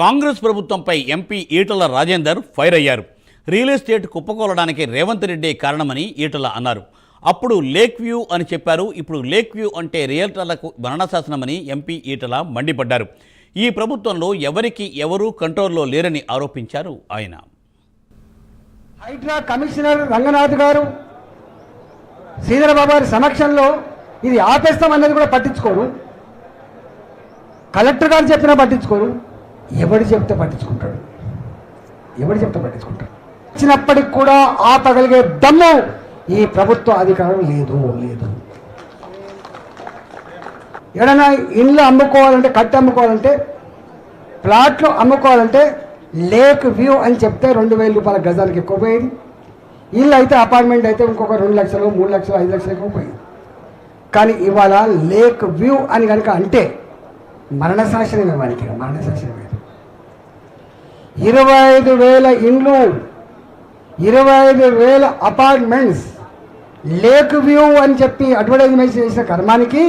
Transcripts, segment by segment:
కాంగ్రెస్ ప్రభుత్వంపై MP Etela Rajender fire అయ్యారు. Real estate కుప్పకూలడానికి Revanth Reddy కారణమని ఈటల అన్నారు. అప్పుడు లేక్ వ్యూ అని చెప్పారు. ఇప్పుడు లేక్ వ్యూ అంటే రియల్టర్లకు మరణశాసనమని ఎంపీ ఈటల మండిపడ్డారు. ఈ ప్రభుత్వంలో ఎవరికి ఎవరూ కంట్రోల్లో లేరని ఆరోపించారు ఆయన. హైడ్రా కమిషనర్ రంగనాథ్ గారు శ్రీధరబాబు గారి సమక్షంలో ఇది ఆపేస్తామన్నది కూడా పట్టించుకోరు. కలెక్టర్ గారు చెప్పినా పట్టించుకోరు. ఎవడు చెప్తే పట్టించుకుంటాడు. ఇచ్చినప్పటికి కూడా ఆపగలిగే దమ్ము ఈ ప్రభుత్వ అధికారం లేదు. ఏదైనా ఇండ్లు అమ్ముకోవాలంటే, కట్టి అమ్ముకోవాలంటే, ప్లాట్లు అమ్ముకోవాలంటే లేక్ వ్యూ అని చెప్తే 2,000 రూపాయల గజానికి ఎక్కువ పోయేది. ఇల్లు అయితే, అపార్ట్మెంట్ అయితే ఇంకొక 2 లక్షలు, 3 లక్షలు, 5 లక్షలు ఎక్కువ పోయేది. కానీ ఇవాళ లేక్ వ్యూ అని కనుక అంటే మరణశాసనమే. వారికి మరణశాసనమే. 25,000 ఇండ్లు, 25,000 అపార్ట్మెంట్స్ లేక్ వ్యూ అని చెప్పి అడ్వర్టైజ్మెంట్ చేసిన కర్మానికి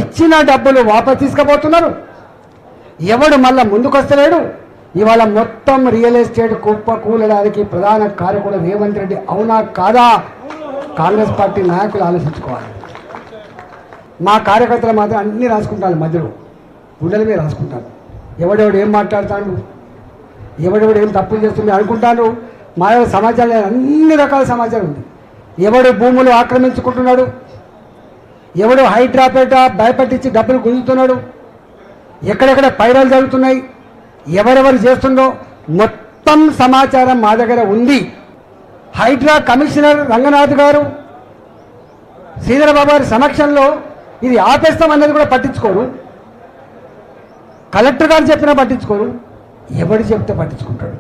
ఇచ్చిన డబ్బులు వాపస్ తీసుకుపోతున్నారు. ఎవడు మళ్ళా ముందుకు వస్తలేడు. ఇవాళ మొత్తం రియల్ ఎస్టేట్ కుప్ప కూలడానికి ప్రధాన కారకుడు రేవంత్ రెడ్డి. అవునా కాదా? కాంగ్రెస్ పార్టీ నాయకులు ఆలోచించుకోవాలి. మా కార్యకర్తలు మాత్రం అన్నీ రాసుకుంటారు, మధ్యలో గుండెల మీద రాసుకుంటారు. ఎవడెవడు ఏం మాట్లాడతాడు, ఎవడెవడు ఏం తప్పులు చేస్తుంది అనుకుంటాను. మా సమాచారం అన్ని రకాల సమాచారం ఉంది. ఎవడు భూములు ఆక్రమించుకుంటున్నాడు, ఎవడు హైడ్రాపేట భయపెట్టించి డబ్బులు గుంజుతున్నాడు, ఎక్కడెక్కడ పైరలు జరుగుతున్నాయి, ఎవరెవరు చేస్తుందో మొత్తం సమాచారం మా దగ్గర ఉంది. హైడ్రా కమిషనర్ రంగనాథ్ గారు శ్రీధరబాబు గారి సమక్షంలో ఇది ఆపేస్తామన్నది కూడా పట్టించుకోరు. కలెక్టర్ గారు చెప్పినా పట్టించుకోరు. ఎవడు చెప్తే పట్టించుకుంటాడు.